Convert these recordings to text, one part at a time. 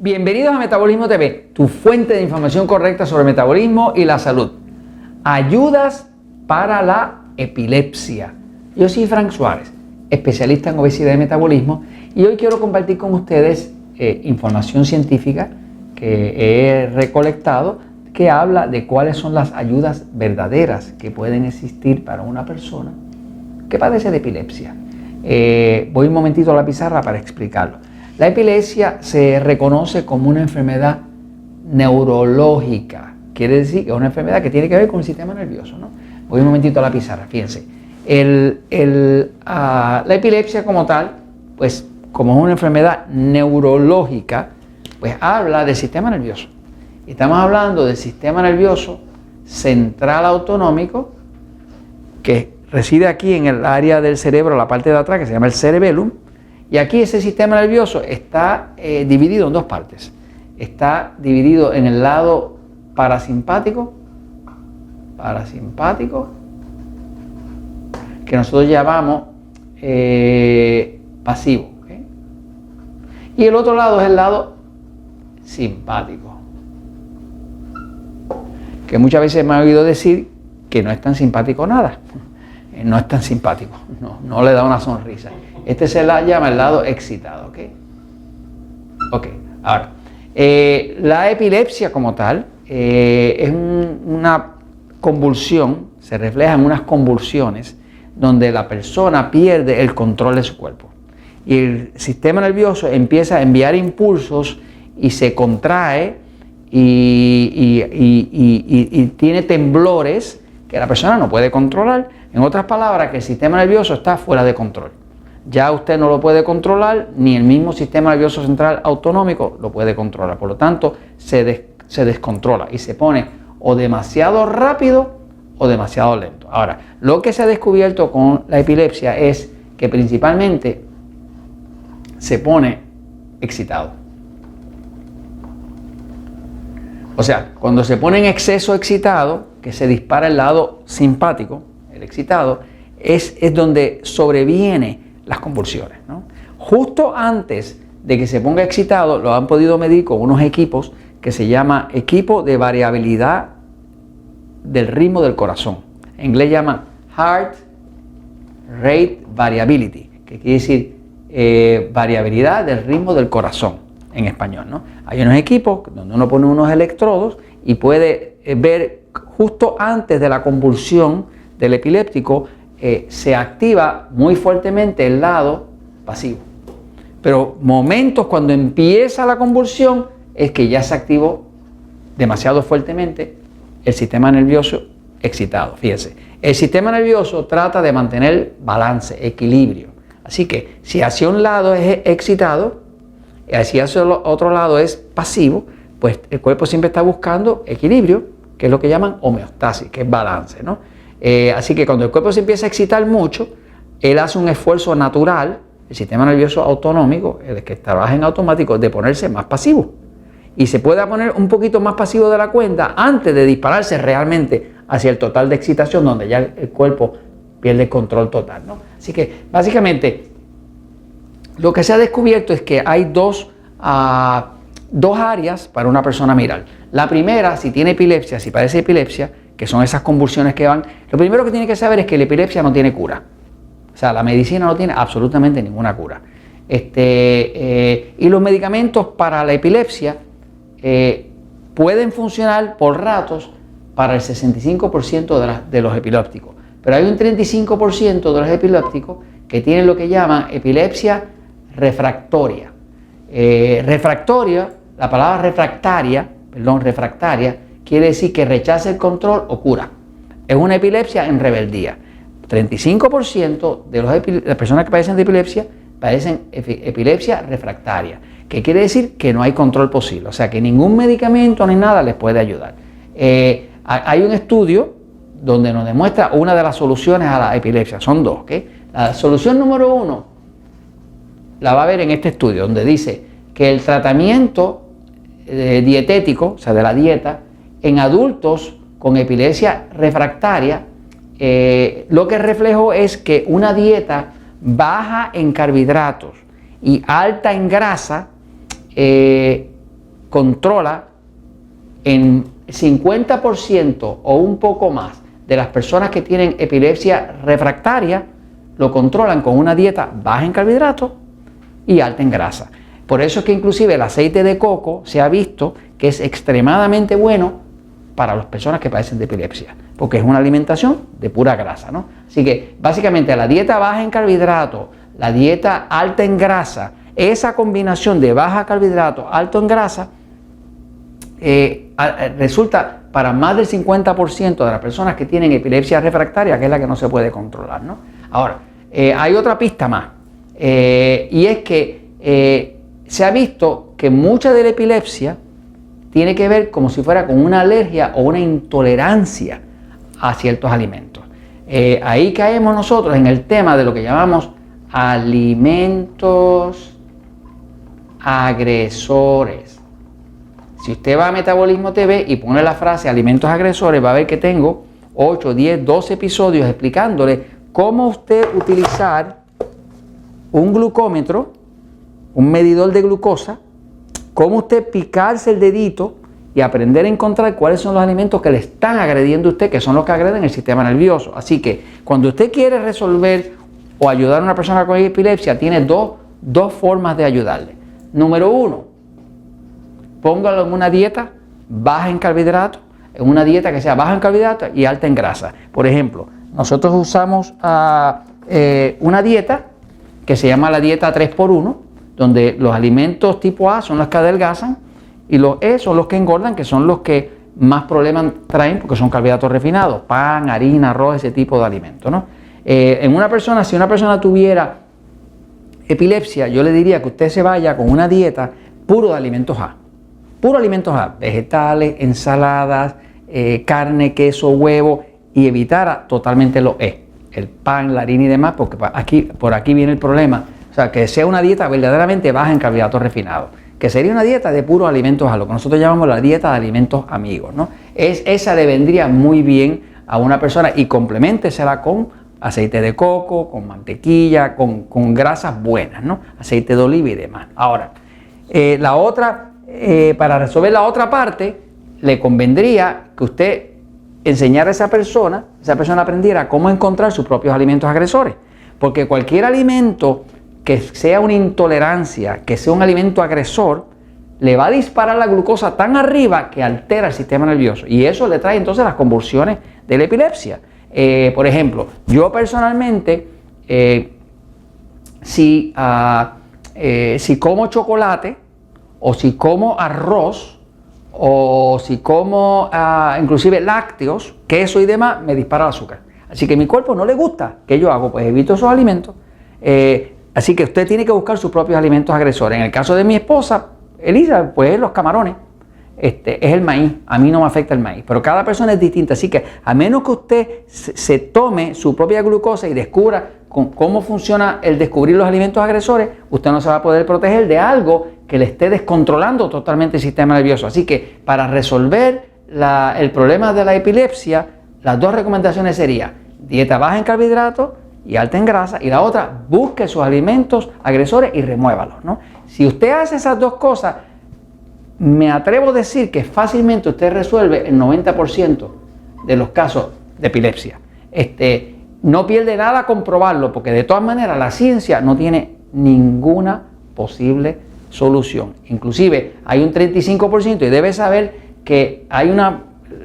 Bienvenidos a Metabolismo TV, tu fuente de información correcta sobre metabolismo y la salud. Ayudas para la epilepsia. Yo soy Frank Suárez, especialista en obesidad y metabolismo, y hoy quiero compartir con ustedes información científica que he recolectado que habla de cuáles son las ayudas verdaderas que pueden existir para una persona que padece de epilepsia. Voy un momentito a la pizarra para explicarlo. La epilepsia se reconoce como una enfermedad neurológica, quiere decir que es una enfermedad que tiene que ver con el sistema nervioso, ¿no? Voy un momentito a la pizarra, fíjense. La epilepsia como tal, pues como es una enfermedad neurológica, pues habla del sistema nervioso. Y estamos hablando del sistema nervioso central autonómico, que reside aquí en el área del cerebro, la parte de atrás, que se llama el cerebellum. Y aquí ese sistema nervioso está dividido en dos partes. Está dividido en el lado parasimpático, que nosotros llamamos pasivo, ¿okay? Y el otro lado es el lado simpático, que muchas veces me ha oído decir que no es tan simpático nada. No es tan simpático, no le da una sonrisa. Este se la llama el lado excitado, ¿ok? Ok, ahora, la epilepsia como tal es una convulsión, se refleja en unas convulsiones donde la persona pierde el control de su cuerpo. Y el sistema nervioso empieza a enviar impulsos y se contrae y tiene temblores que la persona no puede controlar. En otras palabras, que el sistema nervioso está fuera de control. Ya usted no lo puede controlar, ni el mismo sistema nervioso central autonómico lo puede controlar. Por lo tanto, se descontrola y se pone o demasiado rápido o demasiado lento. Ahora, lo que se ha descubierto con la epilepsia es que principalmente se pone excitado. O sea, cuando se pone en exceso excitado, que se dispara el lado simpático, el excitado, es donde sobreviene las convulsiones, ¿no? Justo antes de que se ponga excitado, lo han podido medir con unos equipos que se llama equipo de variabilidad del ritmo del corazón. En inglés llaman Heart Rate Variability, que quiere decir variabilidad del ritmo del corazón en español, ¿no? Hay unos equipos donde uno pone unos electrodos y puede ver justo antes de la convulsión del epiléptico, se activa muy fuertemente el lado pasivo. Pero momentos cuando empieza la convulsión es que ya se activó demasiado fuertemente el sistema nervioso excitado. Fíjense, el sistema nervioso trata de mantener balance, equilibrio. Así que si hacia un lado es excitado y hacia el otro lado es pasivo, pues el cuerpo siempre está buscando equilibrio, que es lo que llaman homeostasis, que es balance, ¿no? Así que cuando el cuerpo se empieza a excitar mucho, él hace un esfuerzo natural, el sistema nervioso autonómico, el que trabaja en automático, de ponerse más pasivo. Y se puede poner un poquito más pasivo de la cuenta antes de dispararse realmente hacia el total de excitación, donde ya el cuerpo pierde el control total, ¿no? Así que básicamente lo que se ha descubierto es que hay dos áreas para una persona mirar. La primera, si tiene epilepsia, si padece epilepsia, que son esas convulsiones que van, lo primero que tiene que saber es que la epilepsia no tiene cura. O sea, la medicina no tiene absolutamente ninguna cura. Y los medicamentos para la epilepsia pueden funcionar por ratos para el 65% de los epilépticos. Pero hay un 35% de los epilépticos que tienen lo que llaman epilepsia refractoria. La palabra refractaria quiere decir que rechaza el control o cura. Es una epilepsia en rebeldía. 35% de las personas que padecen de epilepsia padecen epilepsia refractaria, que quiere decir que no hay control posible, o sea que ningún medicamento ni nada les puede ayudar. Hay un estudio donde nos demuestra una de las soluciones a la epilepsia, son dos, ¿okay? La solución número 1 la va a ver en este estudio, donde dice que el tratamiento dietético, o sea de la dieta, en adultos con epilepsia refractaria, lo que reflejó es que una dieta baja en carbohidratos y alta en grasa controla en 50% o un poco más de las personas que tienen epilepsia refractaria, lo controlan con una dieta baja en carbohidratos y alta en grasa. Por eso es que inclusive el aceite de coco se ha visto que es extremadamente bueno para las personas que padecen de epilepsia, porque es una alimentación de pura grasa, ¿no? Así que básicamente la dieta baja en carbohidratos, la dieta alta en grasa, esa combinación de baja carbohidratos, alto en grasa, resulta para más del 50% de las personas que tienen epilepsia refractaria, que es la que no se puede controlar, ¿no? Ahora, hay otra pista más, y es que se ha visto que mucha de la epilepsia tiene que ver como si fuera con una alergia o una intolerancia a ciertos alimentos. Ahí caemos nosotros en el tema de lo que llamamos alimentos agresores. Si usted va a Metabolismo TV y pone la frase alimentos agresores, va a ver que tengo 8, 10, 12 episodios explicándole cómo usted utilizar un glucómetro, un medidor de glucosa, cómo usted picarse el dedito y aprender a encontrar cuáles son los alimentos que le están agrediendo a usted, que son los que agreden el sistema nervioso. Así que cuando usted quiere resolver o ayudar a una persona con epilepsia, tiene dos formas de ayudarle. Número 1, póngalo en una dieta baja en carbohidratos, en una dieta que sea baja en carbohidratos y alta en grasa. Por ejemplo, nosotros usamos una dieta que se llama la dieta 3x1, donde los alimentos tipo A son los que adelgazan y los E son los que engordan, que son los que más problemas traen porque son carbohidratos refinados, pan, harina, arroz, ese tipo de alimentos, ¿no? En una persona, si una persona tuviera epilepsia, yo le diría que usted se vaya con una dieta puro de alimentos A. Puro alimentos A, vegetales, ensaladas, carne, queso, huevo, y evitara totalmente los E, el pan, la harina y demás, porque por aquí viene el problema. O sea, que sea una dieta verdaderamente baja en carbohidratos refinados, que sería una dieta de puros alimentos A, lo que nosotros llamamos la dieta de alimentos amigos, ¿no? Esa le vendría muy bien a una persona y compleméntesela con aceite de coco, con mantequilla, con grasas buenas, ¿no? Aceite de oliva y demás. Ahora, la otra, para resolver la otra parte, le convendría que usted enseñara a esa persona aprendiera cómo encontrar sus propios alimentos agresores, porque cualquier alimento que sea una intolerancia, que sea un alimento agresor, le va a disparar la glucosa tan arriba que altera el sistema nervioso y eso le trae entonces las convulsiones de la epilepsia. Por ejemplo, yo personalmente, si como chocolate o si como arroz o si como inclusive lácteos, queso y demás, me dispara el azúcar. Así que a mi cuerpo no le gusta. ¿Qué yo hago? Pues evito esos alimentos. Así que usted tiene que buscar sus propios alimentos agresores. En el caso de mi esposa, Elisa, pues los camarones. Es el maíz. A mí no me afecta el maíz, pero cada persona es distinta. Así que a menos que usted se tome su propia glucosa y descubra cómo funciona el descubrir los alimentos agresores, usted no se va a poder proteger de algo que le esté descontrolando totalmente el sistema nervioso. Así que para resolver el problema de la epilepsia, las dos recomendaciones serían dieta baja en carbohidratos y alta en grasa, y la otra, busque sus alimentos agresores y remuévalos, ¿no? Si usted hace esas dos cosas, me atrevo a decir que fácilmente usted resuelve el 90% de los casos de epilepsia. No pierde nada comprobarlo, porque de todas maneras la ciencia no tiene ninguna posible solución. Inclusive hay un 35% y debe saber que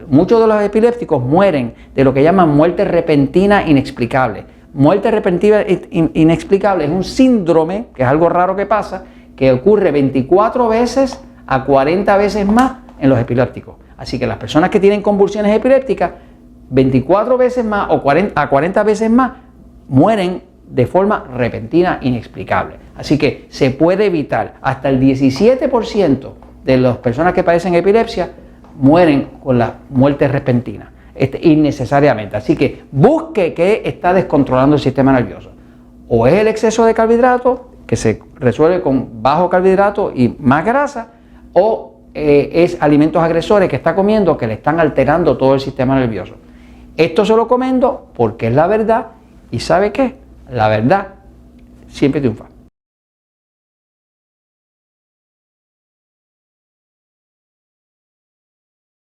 muchos de los epilépticos mueren de lo que llaman muerte repentina inexplicable. Muerte repentina inexplicable es un síndrome, que es algo raro que pasa, que ocurre 24 veces a 40 veces más en los epilépticos. Así que las personas que tienen convulsiones epilépticas, 24 veces más o 40 veces más, mueren de forma repentina inexplicable. Así que se puede evitar. Hasta el 17% de las personas que padecen epilepsia mueren con la muerte repentina, innecesariamente. Así que busque qué está descontrolando el sistema nervioso. O es el exceso de carbohidratos, que se resuelve con bajo carbohidrato y más grasa, o es alimentos agresores que está comiendo que le están alterando todo el sistema nervioso. Esto se lo comento porque es la verdad, y ¿sabe qué? La verdad siempre triunfa.